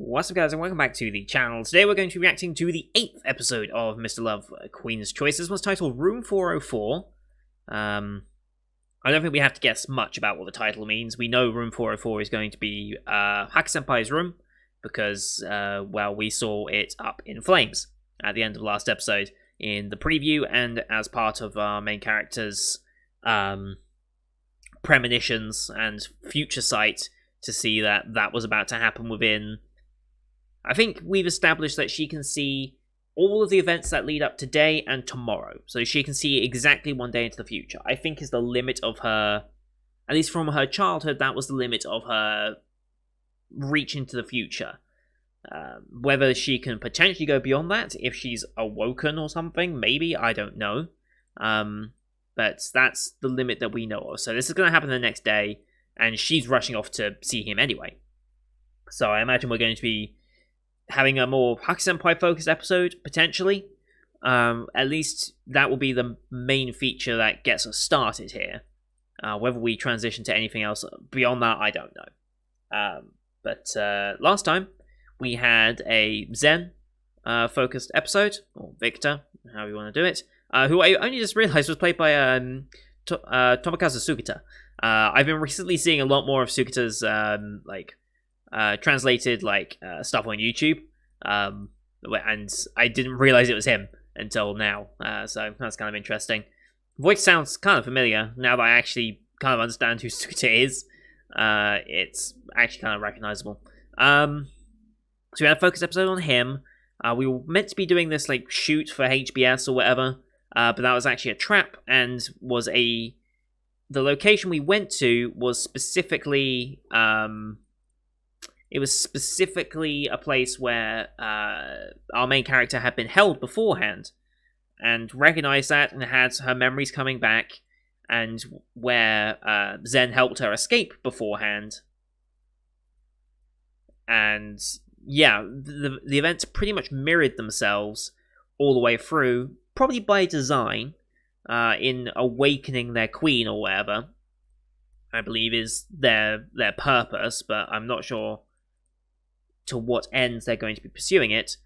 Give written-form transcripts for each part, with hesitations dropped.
What's up, guys, and welcome back to the channel. Today we're going to be reacting to the 8th episode of Mr. Love, Queen's Choice. This one's titled Room 404. I don't think we have to guess much about what the title means. We know Room 404 is going to be Haka-senpai's room, because, well, we saw it up in flames at the end of the last episode in the preview, and as part of our main character's premonitions and future sight to see that that was about to happen within... I think we've established that she can see all of the events that lead up today and tomorrow. So she can see exactly one day into the future. I think is the limit of her, at least from her childhood, that was the limit of her reach into the future. Whether she can potentially go beyond that, if she's awoken or something, maybe, I don't know. But that's the limit that we know of. So this is going to happen the next day, and she's rushing off to see him anyway. So I imagine we're going to be having a more Haka-senpai focused episode, potentially. At least that will be the main feature that gets us started here. Whether we transition to anything else beyond that, I don't know. But last time, we had a Zen focused episode, or Victor, however you want to do it, who I only just realized was played by Tomokazu Sugita. I've been recently seeing a lot more of Sugita's translated stuff on YouTube, and I didn't realize it was him until now, so that's kind of interesting. Voice sounds kind of familiar now that I actually kind of understand who Sugita is. It's actually kind of recognizable. So we had a focus episode on him. We were meant to be doing this shoot for HBS or whatever, but that was actually a trap, and was the location we went to was specifically it was specifically a place where our main character had been held beforehand, and recognized that and had her memories coming back, and where Zen helped her escape beforehand. And yeah, the events pretty much mirrored themselves all the way through, probably by design, in awakening their queen or whatever, I believe is their purpose, but I'm not sure to what ends they're going to be pursuing it.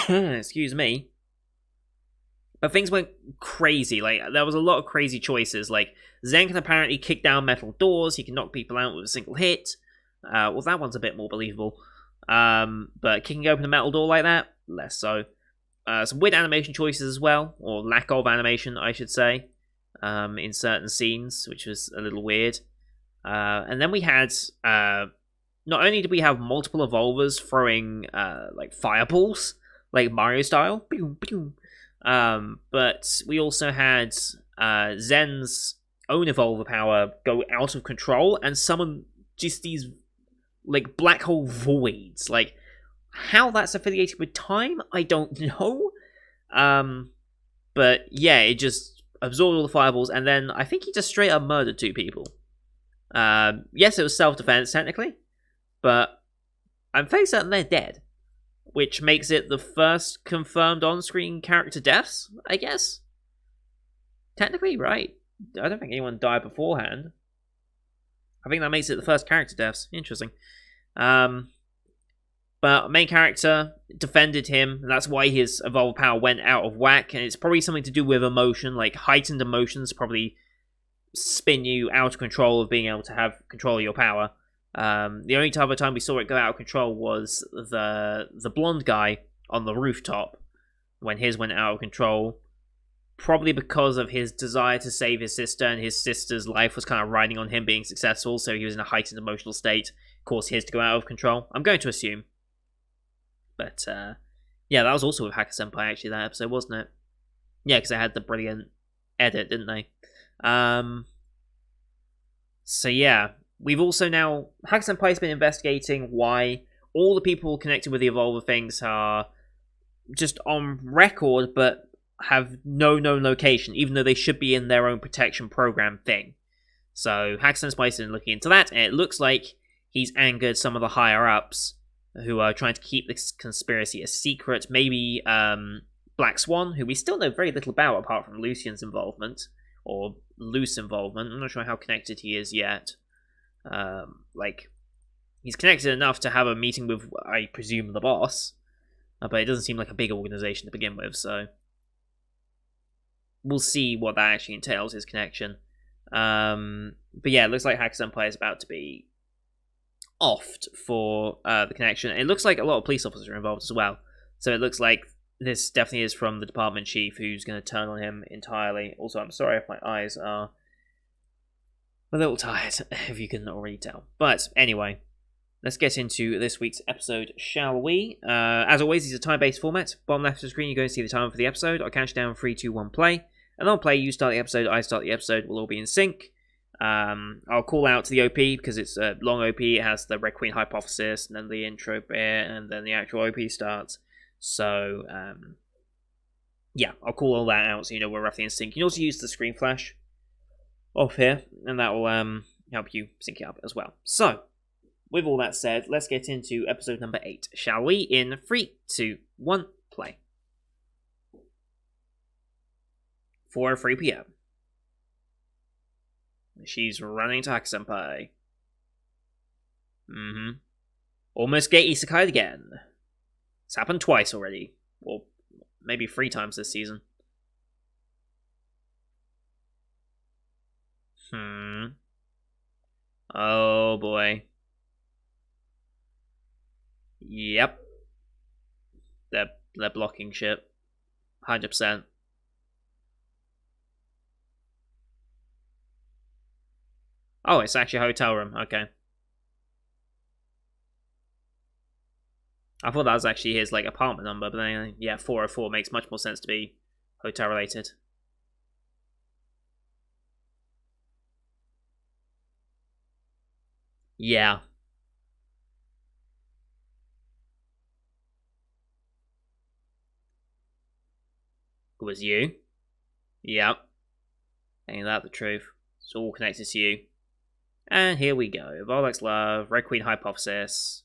Excuse me. But things went crazy. There was a lot of crazy choices. Zen can apparently kick down metal doors. He can knock people out with a single hit. Well, that one's a bit more believable. But kicking open a metal door like that, less so. Some weird animation choices as well, or lack of animation, I should say, in certain scenes, which was a little weird. And then we had... not only did we have multiple evolvers throwing fireballs, like Mario style, but we also had Zen's own evolver power go out of control and summon just these black hole voids. How that's affiliated with time, I don't know. But yeah, it just absorbed all the fireballs, and then I think he just straight up murdered 2 people. Yes, it was self-defense technically, but I'm fairly certain they're dead, which makes it the first confirmed on-screen character deaths, I guess. Technically, right. I don't think anyone died beforehand. I think that makes it the first character deaths. Interesting. But main character defended him, and that's why his evolved power went out of whack, and it's probably something to do with emotion. Heightened emotions probably spin you out of control of being able to have control of your power. The only other time we saw it go out of control was the blonde guy on the rooftop, when his went out of control, probably because of his desire to save his sister, and his sister's life was kind of riding on him being successful, so he was in a heightened emotional state, caused his to go out of control. I'm going to assume. But yeah, that was also with Haka-senpai, actually, that episode, wasn't it? Yeah, because they had the brilliant edit, didn't they? So yeah, we've also now... Haka-senpai's been investigating why all the people connected with the Evolver things are just on record, but have no known location, even though they should be in their own protection program thing. So Haka-senpai's been looking into that, and it looks like he's angered some of the higher-ups who are trying to keep this conspiracy a secret. Maybe Black Swan, who we still know very little about apart from Lucian's involvement, or loose involvement. I'm not sure how connected he is yet. he's connected enough to have a meeting with, I presume, the boss. But it doesn't seem like a big organization to begin with, so we'll see what that actually entails, his connection. But yeah, it looks like Hack Senpai is about to be offed for the connection. It looks like a lot of police officers are involved as well. So it looks like this definitely is from the department chief who's going to turn on him entirely. Also, I'm sorry if my eyes are a little tired, if you can already tell. But anyway, let's get into this week's episode, shall we? As always, these are time-based formats. Bottom left of the screen, you're going to see the time for the episode. I'll count you down 3, 2, 1, play. And I'll play, you start the episode, I start the episode. We'll all be in sync. I'll call out to the OP because it's a long OP. It has the Red Queen hypothesis, and then the intro bit, and then the actual OP starts. So, yeah, I'll call all that out so you know we're roughly in sync. You can also use the screen flash off here, and that will help you sync it up as well. So, with all that said, let's get into episode number 8, shall we? In 3, 2, 1, play. 4:03 p.m. She's running to Hack Senpai. Almost get isekai again. It's happened twice already. Or maybe 3 times this season. Oh boy. Yep. They're blocking shit. 100%. Oh, it's actually a hotel room. Okay. I thought that was actually his like apartment number, but then yeah, 404 makes much more sense to be hotel related. Yeah. It was you. Yep. Ain't that the truth? It's all connected to you. And here we go. EVOL LOVE, Red Queen hypothesis.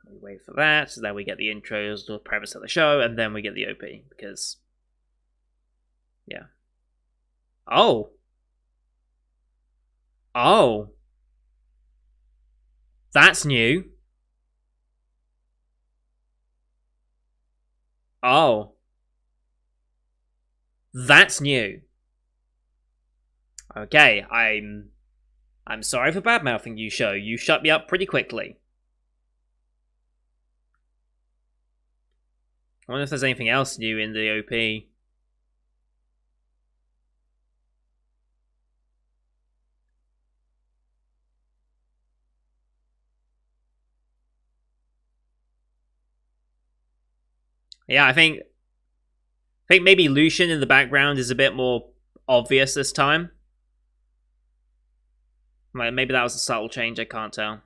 We wait for that, so then we get the intros, the premise of the show, and then we get the OP, because... yeah. Oh! Oh! That's new. Oh. That's new. Okay, I'm sorry for badmouthing you, show. You shut me up pretty quickly. I wonder if there's anything else new in the OP. Yeah, I think maybe Lucian in the background is a bit more obvious this time. Like, maybe that was a subtle change, I can't tell.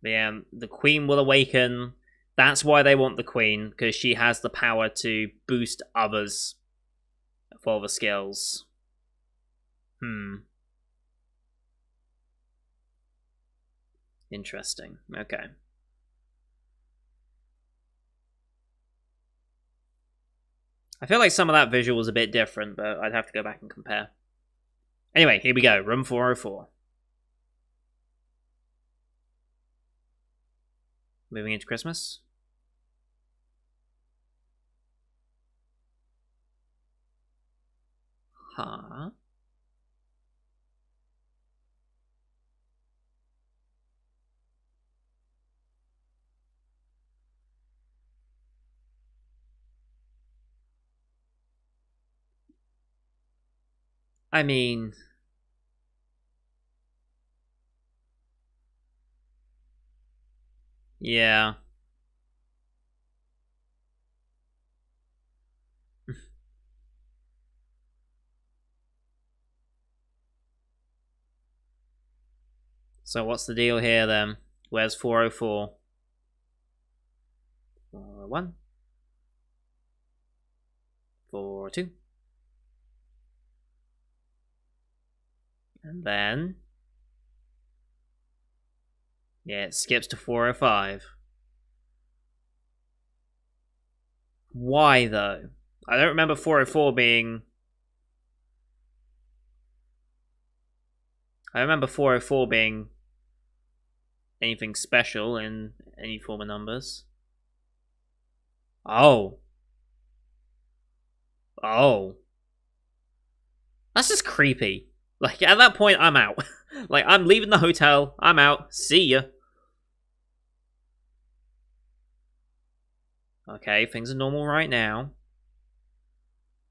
But yeah, the Queen will awaken. That's why they want the Queen, because she has the power to boost others for the skills. Interesting. Okay. I feel like some of that visual was a bit different, but I'd have to go back and compare. Anyway, here we go. Room 404. Moving into Christmas. Huh? I mean... yeah. So what's the deal here then? Where's 404? 401. 402. And then Yeah, it skips to 405. Why, though? I don't remember 404 being... I remember 404 being anything special in any form of numbers. Oh. Oh. That's just creepy. Like, at that point, I'm out. Like, I'm leaving the hotel. I'm out. See ya. Okay, things are normal right now.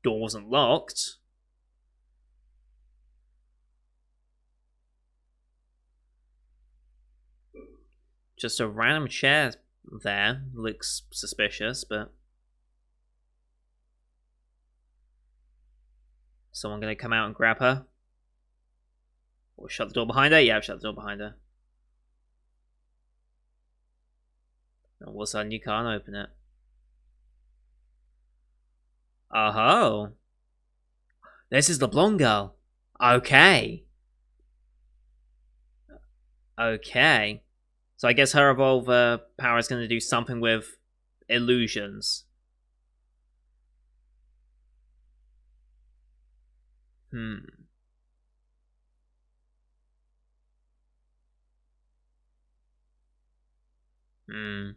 Door wasn't locked. Just a random chair there. Looks suspicious, but... Someone gonna come out and grab her? Or shut the door behind her? Yeah, I've shut the door behind her. And all of a sudden you can't open it. Oh. This is the blonde girl. Okay. Okay. So I guess her evolve power is going to do something with illusions. Hmm. Hmm.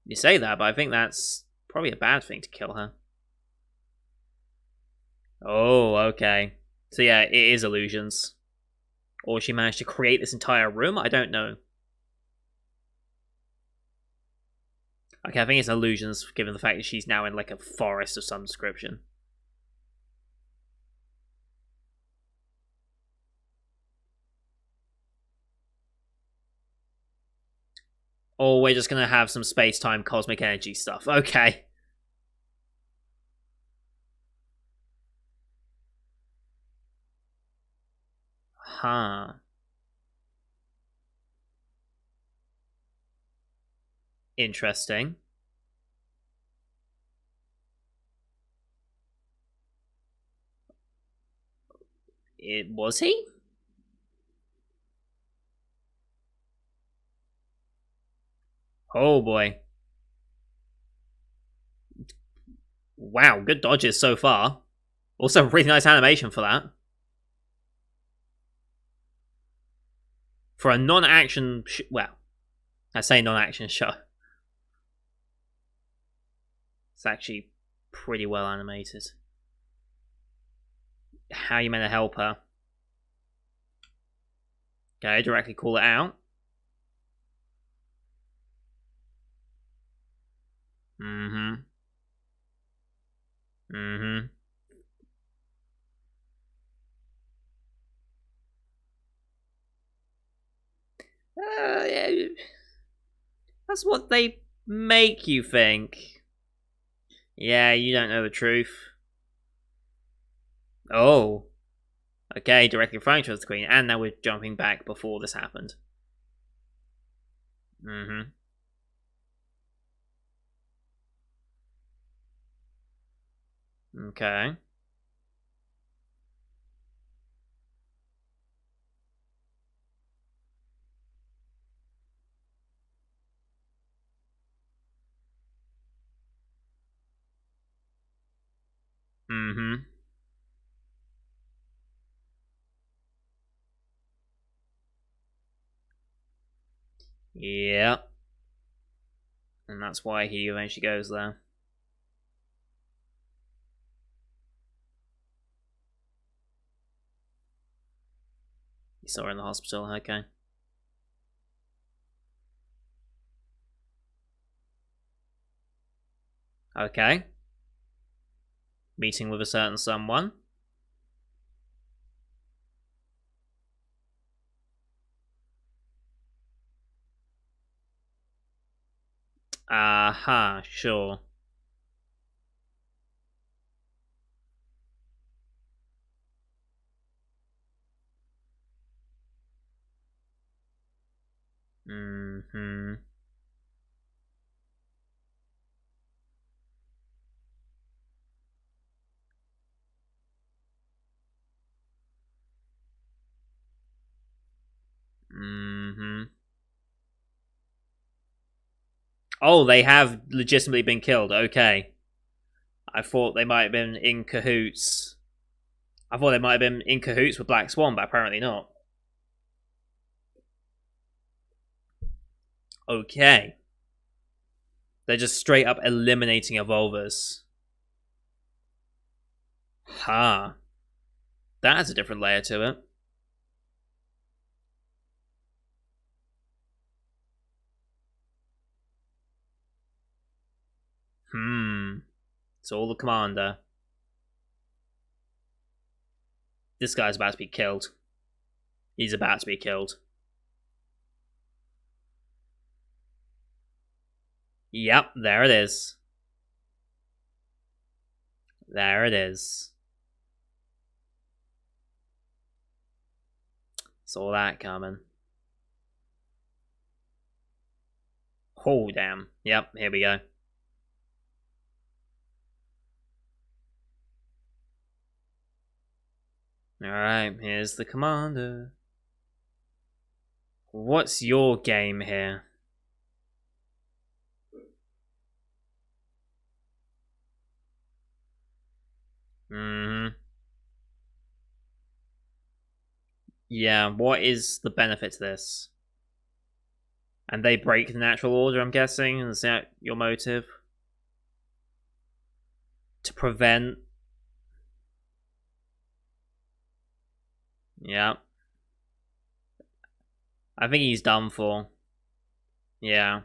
You say that, but I think that's probably a bad thing to kill her. Oh, okay. So yeah, it is illusions. Or she managed to create this entire room? I don't know. Okay, I think it's illusions, given the fact that she's now in like a forest of some description. Or we're just gonna have some space-time cosmic energy stuff. Okay. Huh. Interesting. It was he? Oh boy. Wow, good dodges so far. Also, really nice animation for that. For a non-action, well, I say non-action show. It's actually pretty well animated. How are you meant to help her? Okay, directly call it out. Mm-hmm. Mm-hmm. Yeah, that's what they make you think. Yeah, you don't know the truth. Oh. Okay, directly referring to the queen, and now we're jumping back before this happened. Mm-hmm. Okay. Mm-hmm. Yeah. And that's why he eventually goes there. You saw her in the hospital, okay. Okay. Meeting with a certain someone. Aha, sure. Mm-hmm. Oh, they have legitimately been killed. Okay. I thought they might have been in cahoots. I thought they might have been in cahoots with Black Swan, but apparently not. Okay. They're just straight up eliminating evolvers. Ha. That has a different layer to it. It's all the commander. This guy's about to be killed. He's about to be killed. Yep, there it is. There it is. Saw that coming. Oh, damn. Yep, here we go. Alright, here's the commander. What's your game here? Yeah, what is the benefit to this? And they break the natural order, I'm guessing? Is that your motive? To prevent... Yeah. I think he's done for. Yeah.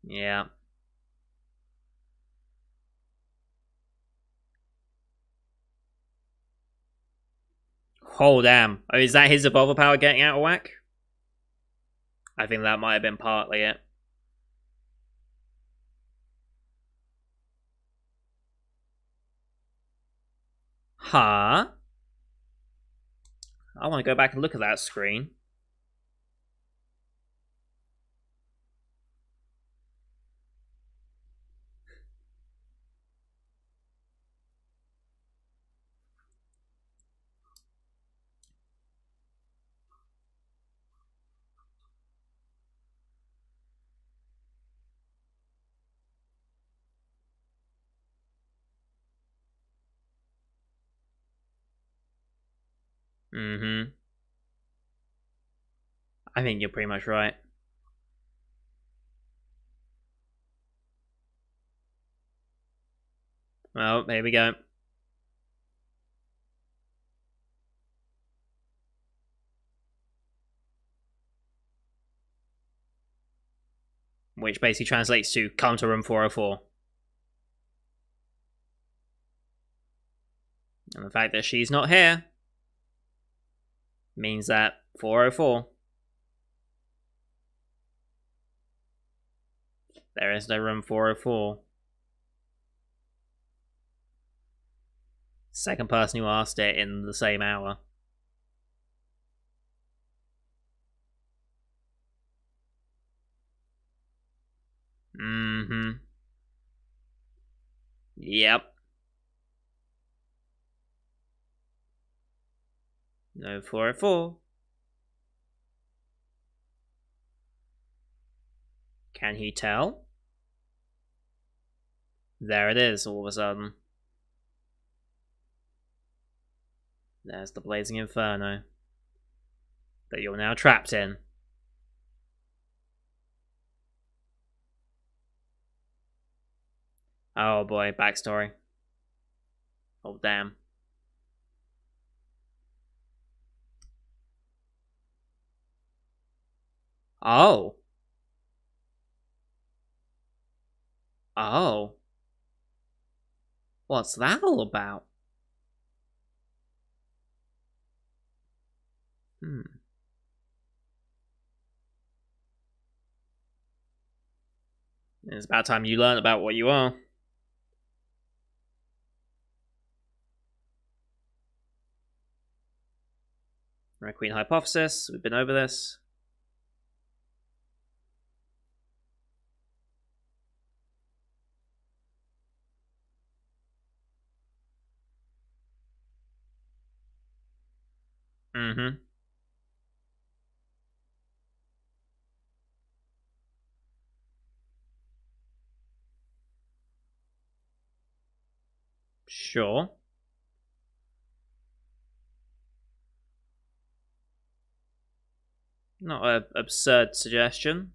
Yeah. Oh, damn. Oh, is that his evolver power getting out of whack? I think that might have been partly it. Huh? I want to go back and look at that screen. Mm-hmm. I think you're pretty much right. Well, here we go. Which basically translates to come to room 404. And the fact that she's not here means that 404. There is no room 404. Second person who asked it in the same hour. Mm-hmm. Yep. No 404. Can he tell? There it is, all of a sudden. There's the blazing inferno that you're now trapped in. Oh boy, backstory. Oh damn. Oh. Oh. What's that all about? It's about time you learn about what you are. Red Queen Hypothesis, we've been over this. Mm-hmm. Sure. Not an absurd suggestion.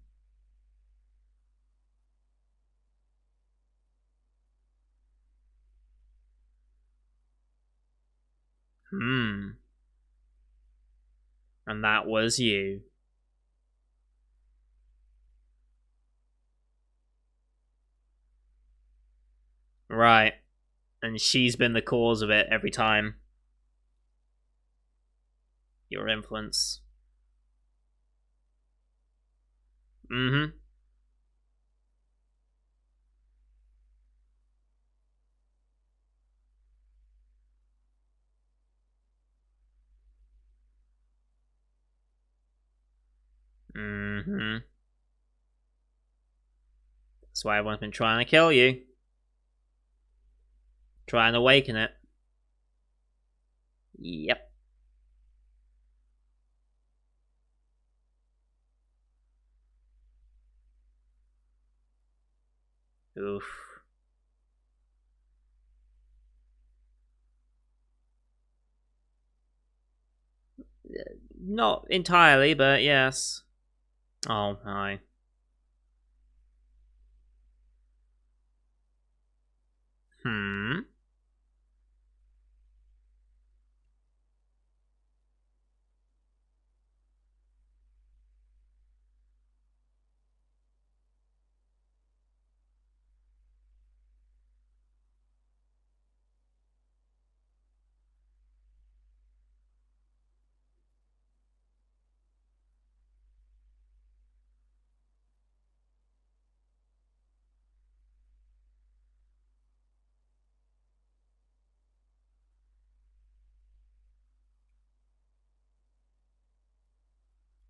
Hmm. And that was you. Right. And she's been the cause of it every time. Your influence. Mm-hmm. Mm-hmm. That's why everyone's been trying to kill you. Try and awaken it. Yep. Oof. Not entirely, but yes. Oh, hi. Hmm.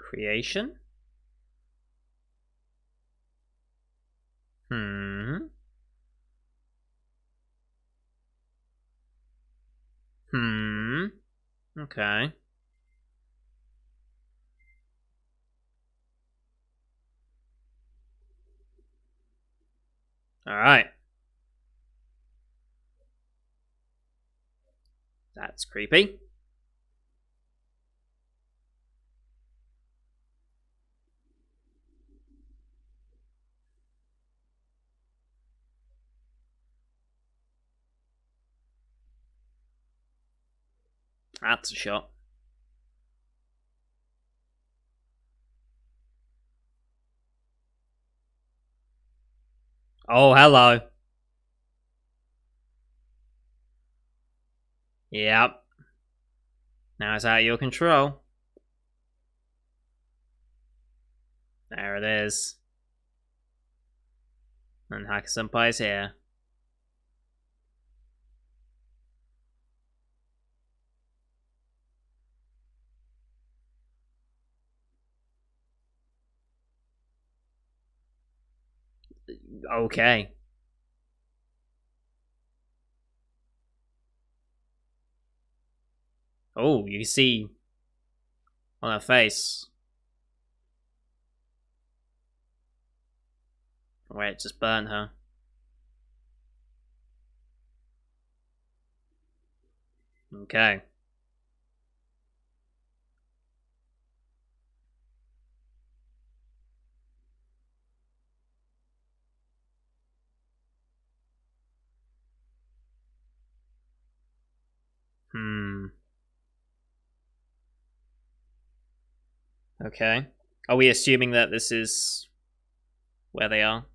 Creation? Hmm. Hmm. Okay. Alright. That's creepy. That's a shot. Oh, hello. Yep. Now it's out of your control. There it is. And Hacker Senpai's here. Okay. Oh, you see on her face where it just burned her. Okay. Hmm. Okay. Are we assuming that this is where they are?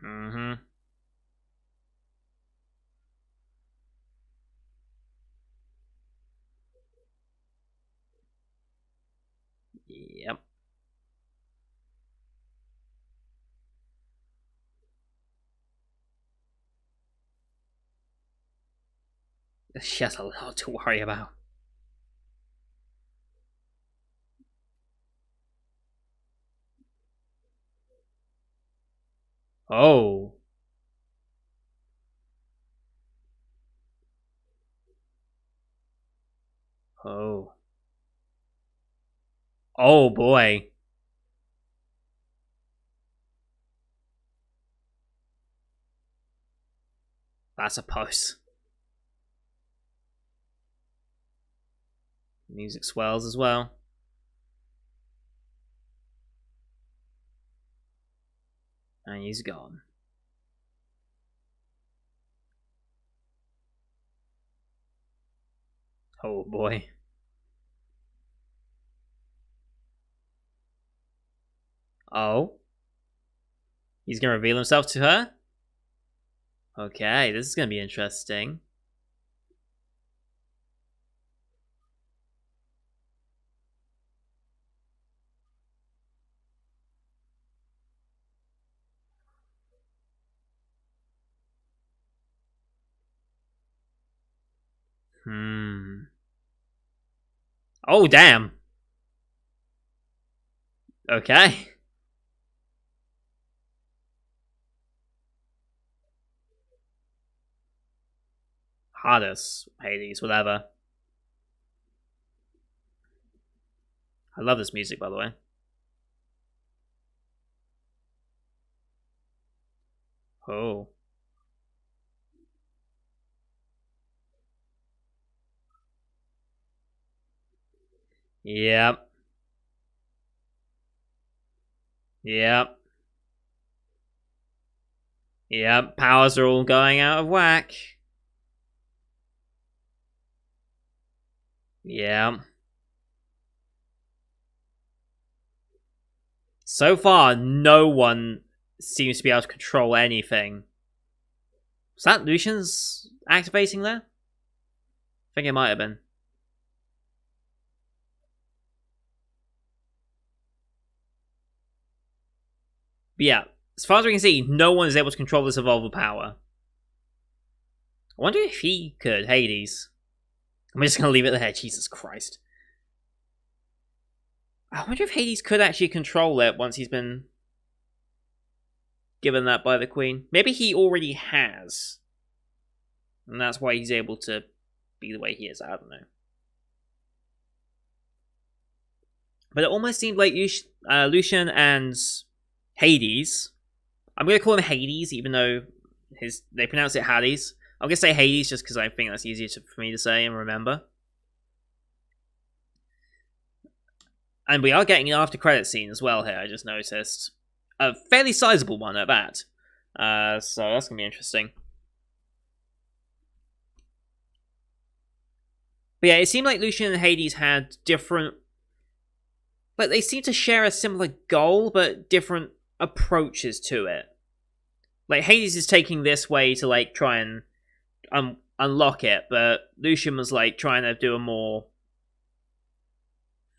Mm-hmm. Yep. She has a lot to worry about. Oh. Oh. Oh boy. That's a pose. Music swells as well. And he's gone. Oh boy. Oh. He's gonna reveal himself to her? Okay, this is gonna be interesting. Oh, damn. Okay. Hades, Hades, whatever. I love this music, by the way. Oh. Yep. Yep. Yep. Powers are all going out of whack. Yeah. So far, no one seems to be able to control anything. Was that Lucian's activating there? I think it might have been. But yeah, as far as we can see, no one is able to control this evolved power. I wonder if he could, Hades. I'm just going to leave it there, Jesus Christ. I wonder if Hades could actually control it once he's been given that by the Queen. Maybe he already has. And that's why he's able to be the way he is. I don't know. But it almost seemed like Lucian and Hades. I'm going to call him Hades, even though they pronounce it Hades. I'm going to say Hades just because I think that's easier for me to say and remember. And we are getting an after credit scene as well here, I just noticed. A fairly sizable one at that. So that's going to be interesting. But yeah, it seemed like Lucian and Hades had different... Like, they seem to share a similar goal, but different approaches to it. Like, Hades is taking this way to, like, try and unlock it, but Lucian was, like, trying to do a more...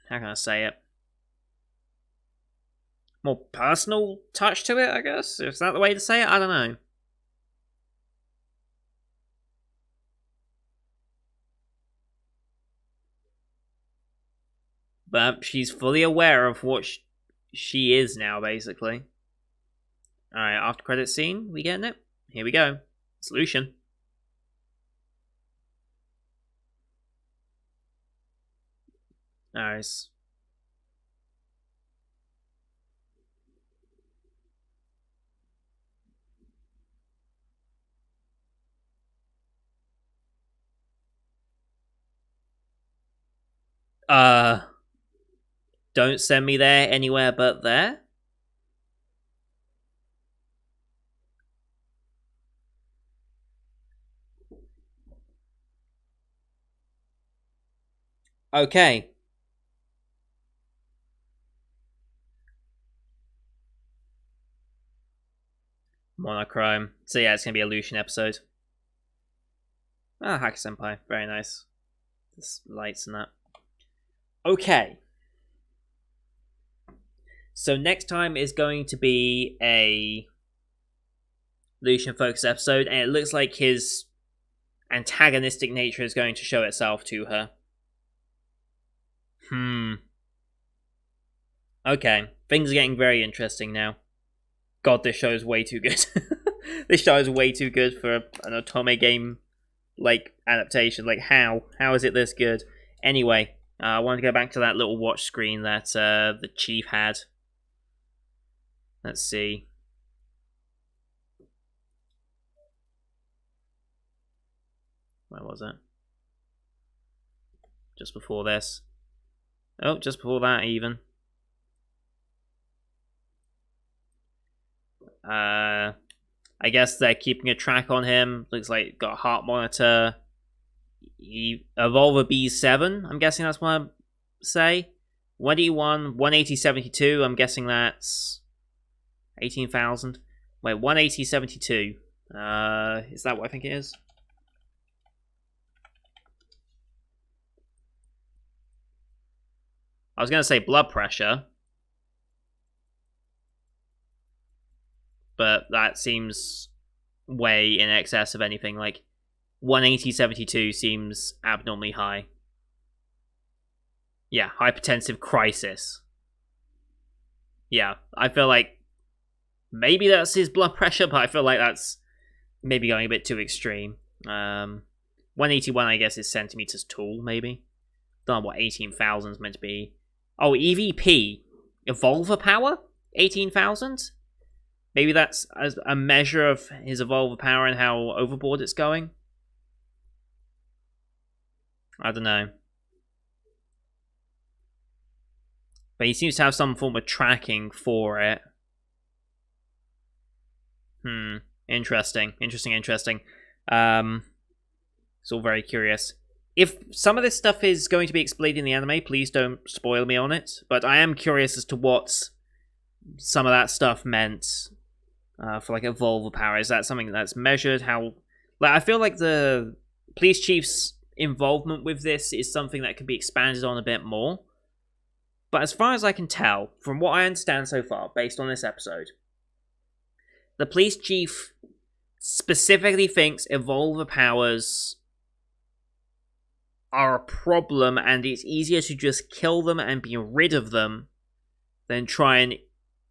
How can I say it? More personal touch to it, I guess? Is that the way to say it? I don't know. But she's fully aware of what she is now, basically. Alright, after credit scene, we getting it? Here we go. Solution. Nice. Don't send me there anywhere but there? Okay. Monochrome. So yeah, it's gonna be a Lucian episode. Ah, Hacker Senpai. Very nice. This lights and that. Okay. So next time is going to be a Lucian focused episode, and it looks like his antagonistic nature is going to show itself to her. Okay. Things are getting very interesting now. God, this show is way too good. This show is way too good for an Otome game, like, adaptation. Like, how? How is it this good? Anyway, I wanted to go back to that little watch screen that the Chief had. Let's see. Where was it? Just before this. Oh, just before that even. I guess they're keeping a track on him. Looks like got a heart monitor. Evolver B7, I'm guessing that's what I say. 181, 180, 72, I'm guessing that's 18,000. Wait, 180, 72. Is that what I think it is? I was going to say blood pressure, but that seems way in excess of anything. Like 180, 72 seems abnormally high. Yeah, hypertensive crisis. Yeah, I feel like maybe that's his blood pressure, but I feel like that's maybe going a bit too extreme. 181, I guess, is centimeters tall, maybe. Don't know what 18,000 is meant to be. Oh, EVP. Evolver power? 18,000? Maybe that's a measure of his evolver power and how overboard it's going? I don't know. But he seems to have some form of tracking for it. Interesting. Interesting. It's all very curious. If some of this stuff is going to be explained in the anime, please don't spoil me on it. But I am curious as to what some of that stuff meant for like evolver power. Is that something that's measured? How? Like, I feel like the police chief's involvement with this is something that can be expanded on a bit more. But as far as I can tell, from what I understand so far, based on this episode, the police chief specifically thinks evolver powers are a problem and it's easier to just kill them and be rid of them than try and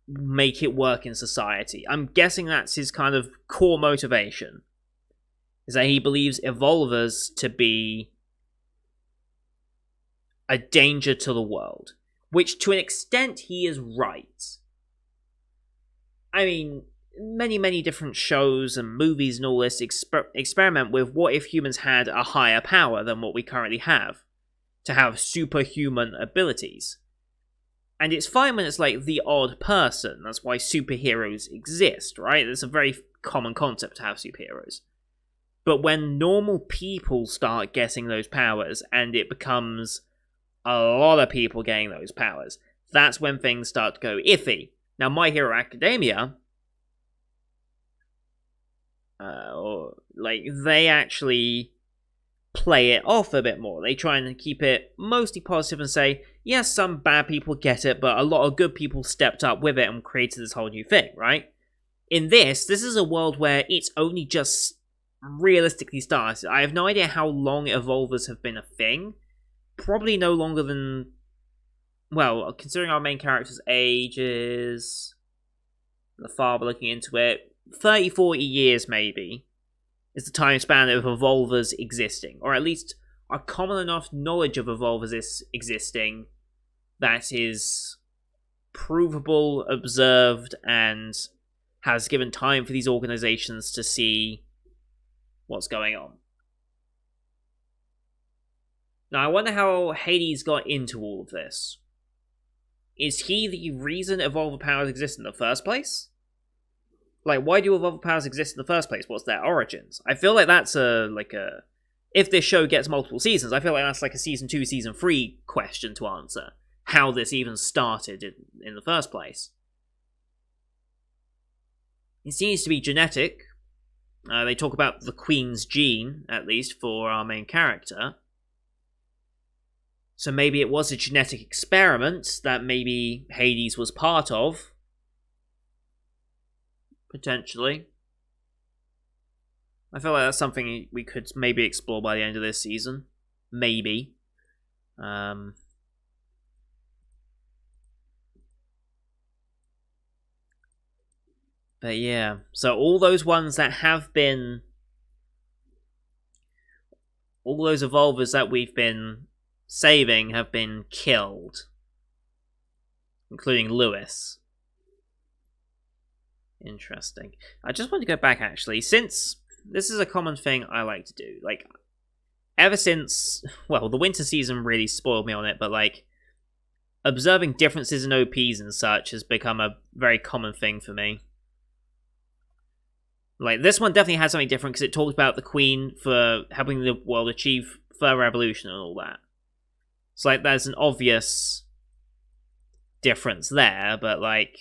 make it work in society. I'm guessing that's his kind of core motivation, is that he believes evolvers to be a danger to the world, which to an extent he is right. I mean, many different shows and movies and all this experiment with what if humans had a higher power than what we currently have, to have superhuman abilities. And it's fine when it's like the odd person. That's why superheroes exist, right? It's a very common concept to have superheroes. But when normal people start getting those powers and it becomes a lot of people getting those powers, that's when things start to go iffy. Now, My Hero Academia, they actually play it off a bit more. They try and keep it mostly positive and say, yes, some bad people get it, but a lot of good people stepped up with it and created this whole new thing, right? In this is a world where it's only just realistically started. I have no idea how long evolvers have been a thing. Probably no longer than, well, considering our main character's age is, the father looking into it, 30, 40 years maybe is the time span of evolvers existing, or at least a common enough knowledge of evolvers existing that is provable, observed, and has given time for these organizations to see what's going on. Now, I wonder how Hades got into all of this. Is he the reason evolver powers exist in the first place? Like, why do evolver powers exist in the first place? What's their origins? I feel like that's if this show gets multiple seasons, I feel like that's like a season 2, season 3 question to answer. How this even started in the first place. It seems to be genetic. They talk about the Queen's gene, at least, for our main character. So maybe it was a genetic experiment that maybe Hades was part of. Potentially. I feel like that's something we could maybe explore by the end of this season. Maybe. But yeah. So all those ones that have been... all those evolvers that we've been saving have been killed, including Lewis. Interesting. I just want to go back, actually, since this is a common thing I like to do. Like, ever since, well, the winter season really spoiled me on it, but, like, observing differences in OPs and such has become a very common thing for me. Like, this one definitely has something different because it talks about the Queen for helping the world achieve further evolution and all that. It's like there's an obvious difference there, but, like,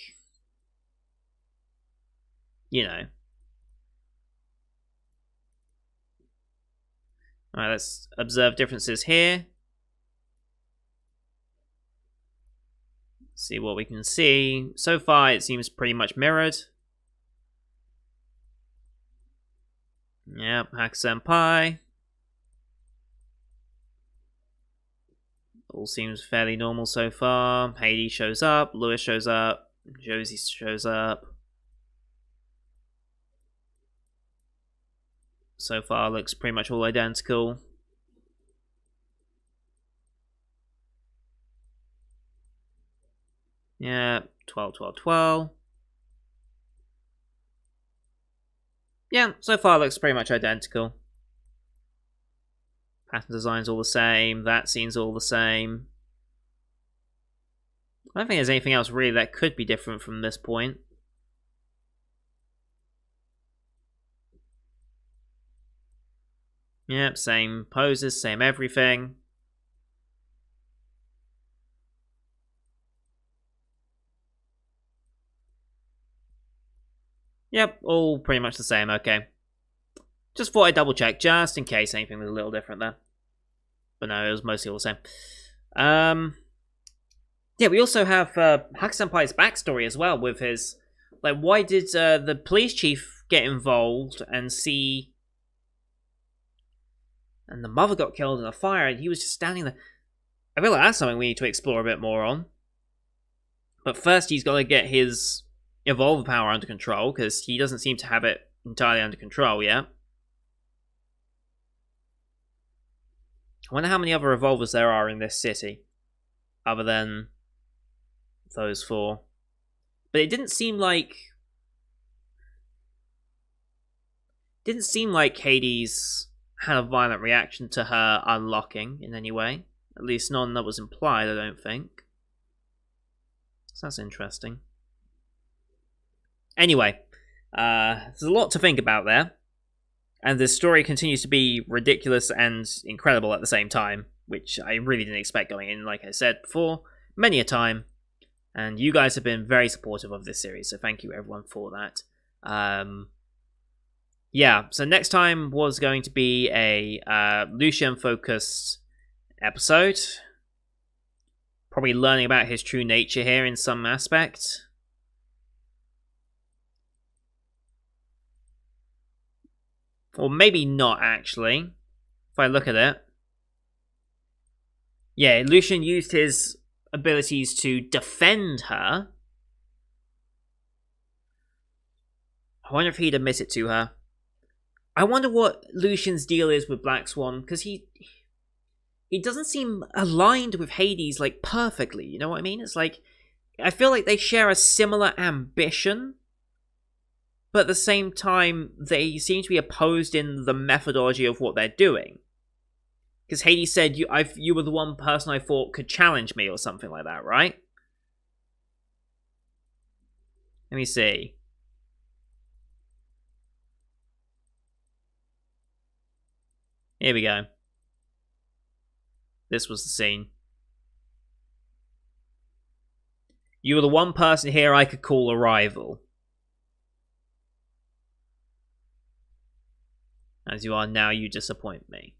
you know. Alright, let's observe differences here. See what we can see. So far, it seems pretty much mirrored. Yep, Hack Senpai. All seems fairly normal so far. Hades shows up, Lewis shows up, Josie shows up. So far, looks pretty much all identical. Yeah, 12, 12, 12. Yeah, so far looks pretty much identical. Pattern design's all the same, that scene's all the same. I don't think there's anything else really that could be different from this point. Yep, same poses, same everything. Yep, all pretty much the same, okay. Just thought I'd double check, just in case anything was a little different there. But no, it was mostly all the same. Yeah, we also have Hack Senpai's backstory as well, with his... Like, why did the police chief get involved and see... And the mother got killed in a fire, and he was just standing there. I feel like that's something we need to explore a bit more on. But first, he's got to get his evolver power under control, because he doesn't seem to have it entirely under control yet. I wonder how many other evolvers there are in this city, other than those four. But it didn't seem like... Hades had a violent reaction to her unlocking in any way. At least none that was implied, I don't think. So that's interesting. Anyway, there's a lot to think about there. And this story continues to be ridiculous and incredible at the same time, which I really didn't expect going in, like I said before, many a time. And you guys have been very supportive of this series, so thank you everyone for that. Yeah, so next time was going to be a Lucian-focused episode. Probably learning about his true nature here in some aspect. Or maybe not, actually. If I look at it. Yeah, Lucian used his abilities to defend her. I wonder if he'd admit it to her. I wonder what Lucian's deal is with Black Swan, because he doesn't seem aligned with Hades, like, perfectly, you know what I mean? It's like, I feel like they share a similar ambition, but at the same time, they seem to be opposed in the methodology of what they're doing. Because Hades said, you were the one person I thought could challenge me, or something like that, right? Let me see. Here we go. This was the scene. You were the one person here I could call a rival. As you are now, you disappoint me.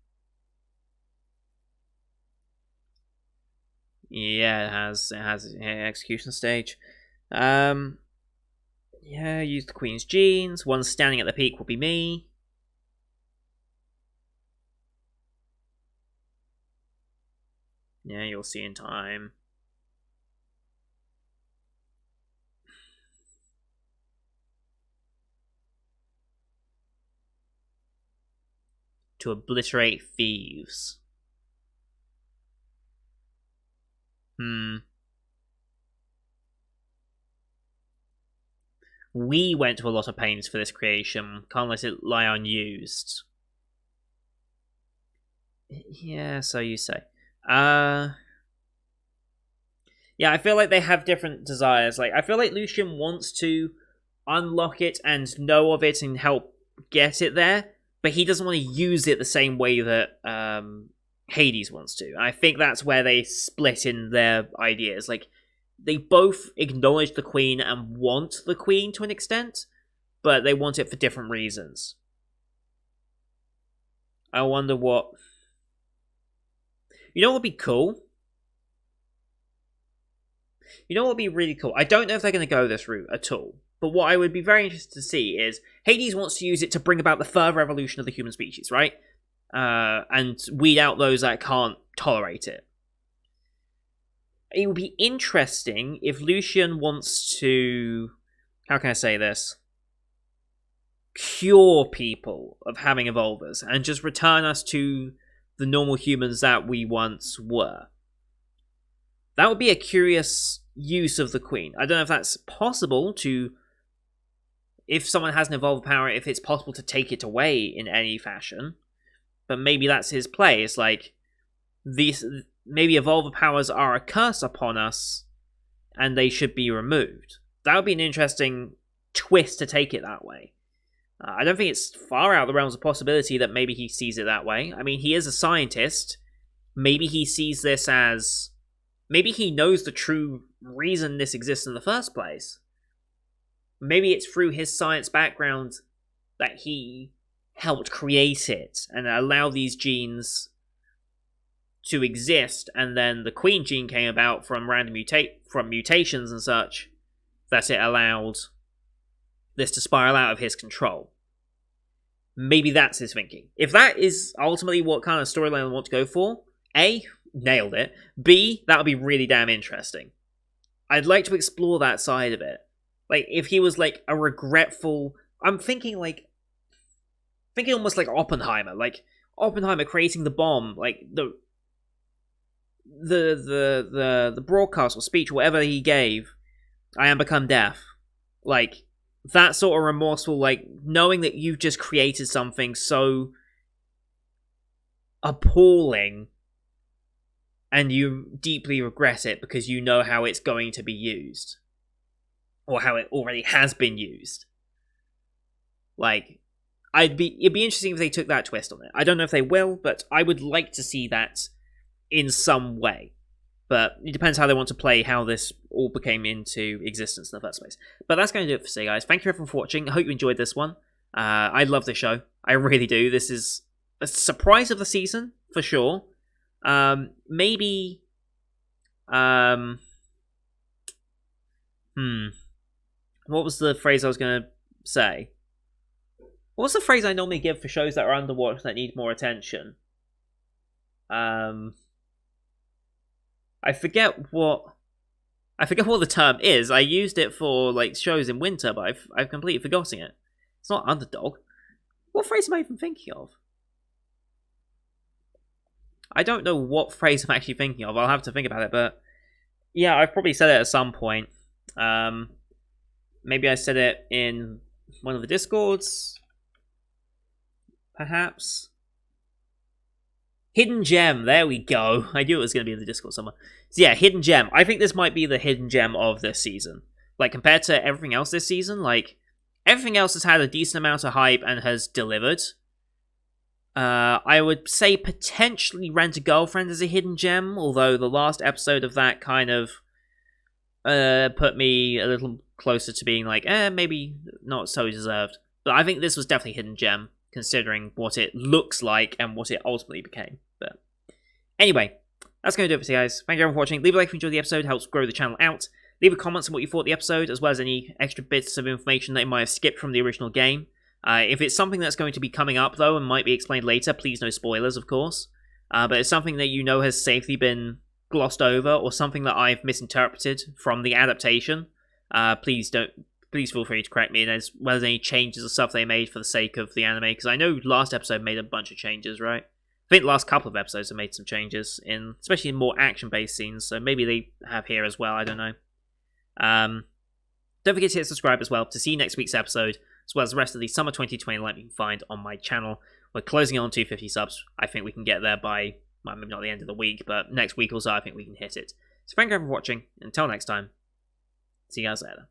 Yeah, it has an execution stage. Yeah, use the Queen's genes. One standing at the peak will be me. Yeah, you'll see in time. To obliterate thieves. We went to a lot of pains for this creation. Can't let it lie unused. Yeah, so you say. Yeah, I feel like they have different desires. Like, I feel like Lucian wants to unlock it and know of it and help get it there, but he doesn't want to use it the same way that Hades wants to. I think that's where they split in their ideas. Like, they both acknowledge the Queen and want the Queen to an extent, but they want it for different reasons. I wonder what... You know what would be cool? You know what would be really cool? I don't know if they're going to go this route at all, but what I would be very interested to see is Hades wants to use it to bring about the further evolution of the human species, right? And weed out those that can't tolerate it. It would be interesting if Lucian wants to... How can I say this? Cure people of having evolvers and just return us to the normal humans that we once were. That would be a curious use of the Queen. I don't know if that's possible to... If someone has an evolved power, if it's possible to take it away in any fashion. But maybe that's his play. It's like... Maybe evolver powers are a curse upon us, and they should be removed. That would be an interesting twist to take it that way. I don't think it's far out of the realms of possibility that maybe he sees it that way. I mean, he is a scientist. Maybe he sees this as... Maybe he knows the true reason this exists in the first place. Maybe it's through his science background that he helped create it and allow these genes to exist, and then the Queen gene came about from random mutations and such, that it allowed this to spiral out of his control. Maybe that's his thinking. If that is ultimately what kind of storyline I want to go for, A, nailed it. B, that would be really damn interesting. I'd like to explore that side of it. Like, if he was like a regretful... I'm thinking almost like Oppenheimer. Like, Oppenheimer creating the bomb, like the broadcast or speech, whatever he gave, I am become death. Like, that sort of remorseful, like, knowing that you've just created something so appalling and you deeply regret it because you know how it's going to be used. Or how it already has been used. Like, it'd be interesting if they took that twist on it. I don't know if they will, but I would like to see that in some way. But it depends how they want to play how this all became into existence in the first place. But that's going to do it for today, guys. Thank you everyone for watching. I hope you enjoyed this one. I love this show. I really do. This is a surprise of the season, for sure. Maybe... What was the phrase I was going to say? What's the phrase I normally give for shows that are underwatched that need more attention? I forget what the term is. I used it for like shows in winter, but I've completely forgotten it. It's not underdog. What phrase am I even thinking of? I don't know what phrase I'm actually thinking of. I'll have to think about it, but yeah, I've probably said it at some point. Maybe I said it in one of the Discords. Perhaps. Hidden gem. There we go. I knew it was going to be in the Discord somewhere. So yeah, hidden gem. I think this might be the hidden gem of this season. Like, compared to everything else this season, like, everything else has had a decent amount of hype and has delivered. I would say potentially Rent a Girlfriend is a hidden gem, although the last episode of that kind of put me a little closer to being like, maybe not so deserved. But I think this was definitely a hidden gem, considering what it looks like and what it ultimately became. But anyway, that's going to do it for you guys. Thank you everyone for watching. Leave a like if you enjoyed the episode, helps grow the channel out. Leave a comment on what you thought of the episode, as well as any extra bits of information that you might have skipped from the original game. If it's something that's going to be coming up, though, and might be explained later, please no spoilers, of course. But it's something that you know has safely been glossed over, or something that I've misinterpreted from the adaptation, please feel free to correct me, and as well as any changes or stuff they made for the sake of the anime, because I know last episode made a bunch of changes, right? I think the last couple of episodes have made some changes, especially in more action-based scenes, so maybe they have here as well, I don't know. Don't forget to hit subscribe as well to see next week's episode, as well as the rest of the Summer 2020 lineup you can find on my channel. We're closing on 250 subs. I think we can get there by, well, maybe not the end of the week, but next week or so I think we can hit it. So thank you for watching. Until next time, see you guys later.